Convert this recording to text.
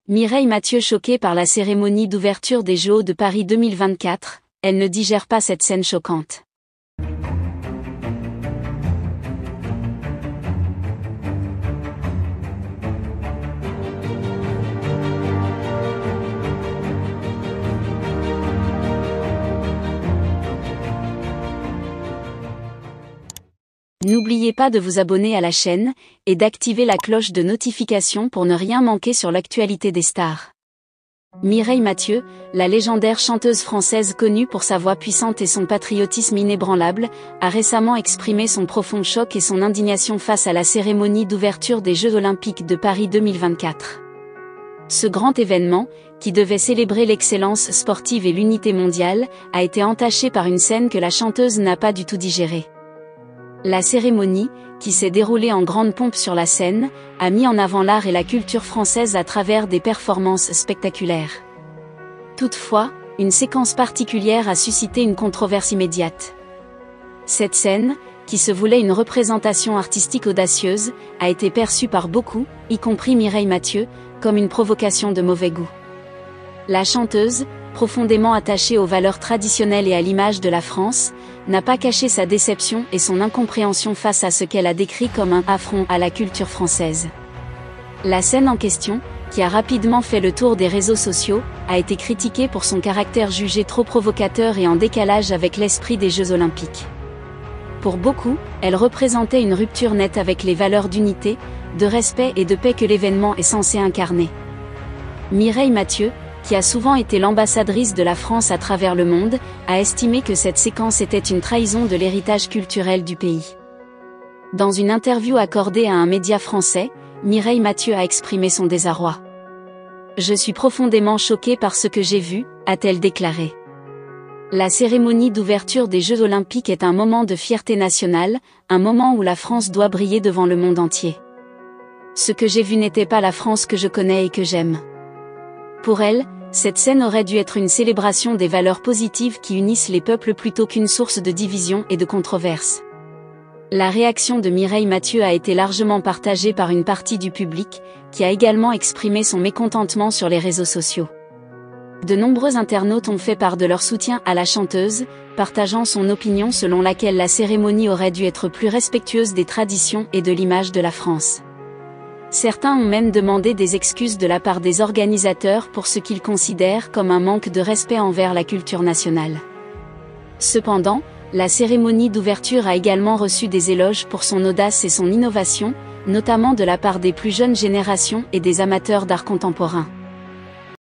Mireille Mathieu choquée par la cérémonie d'ouverture des Jeux de Paris 2024, elle ne digère pas cette scène choquante. N'oubliez pas de vous abonner à la chaîne et d'activer la cloche de notification pour ne rien manquer sur l'actualité des stars. Mireille Mathieu, la légendaire chanteuse française connue pour sa voix puissante et son patriotisme inébranlable, a récemment exprimé son profond choc et son indignation face à la cérémonie d'ouverture des Jeux Olympiques de Paris 2024. Ce grand événement, qui devait célébrer l'excellence sportive et l'unité mondiale, a été entaché par une scène que la chanteuse n'a pas du tout digérée. La cérémonie, qui s'est déroulée en grande pompe sur la scène, a mis en avant l'art et la culture française à travers des performances spectaculaires. Toutefois, une séquence particulière a suscité une controverse immédiate. Cette scène, qui se voulait une représentation artistique audacieuse, a été perçue par beaucoup, y compris Mireille Mathieu, comme une provocation de mauvais goût. La chanteuse, profondément attachée aux valeurs traditionnelles et à l'image de la France, n'a pas caché sa déception et son incompréhension face à ce qu'elle a décrit comme un affront à la culture française. La scène en question, qui a rapidement fait le tour des réseaux sociaux, a été critiquée pour son caractère jugé trop provocateur et en décalage avec l'esprit des Jeux Olympiques. Pour beaucoup, elle représentait une rupture nette avec les valeurs d'unité, de respect et de paix que l'événement est censé incarner. Mireille Mathieu, qui a souvent été l'ambassadrice de la France à travers le monde, a estimé que cette séquence était une trahison de l'héritage culturel du pays. Dans une interview accordée à un média français, Mireille Mathieu a exprimé son désarroi. « Je suis profondément choquée par ce que j'ai vu », a-t-elle déclaré. La cérémonie d'ouverture des Jeux Olympiques est un moment de fierté nationale, un moment où la France doit briller devant le monde entier. Ce que j'ai vu n'était pas la France que je connais et que j'aime. Pour elle, cette scène aurait dû être une célébration des valeurs positives qui unissent les peuples plutôt qu'une source de division et de controverse. La réaction de Mireille Mathieu a été largement partagée par une partie du public, qui a également exprimé son mécontentement sur les réseaux sociaux. De nombreux internautes ont fait part de leur soutien à la chanteuse, partageant son opinion selon laquelle la cérémonie aurait dû être plus respectueuse des traditions et de l'image de la France. Certains ont même demandé des excuses de la part des organisateurs pour ce qu'ils considèrent comme un manque de respect envers la culture nationale. Cependant, la cérémonie d'ouverture a également reçu des éloges pour son audace et son innovation, notamment de la part des plus jeunes générations et des amateurs d'art contemporain.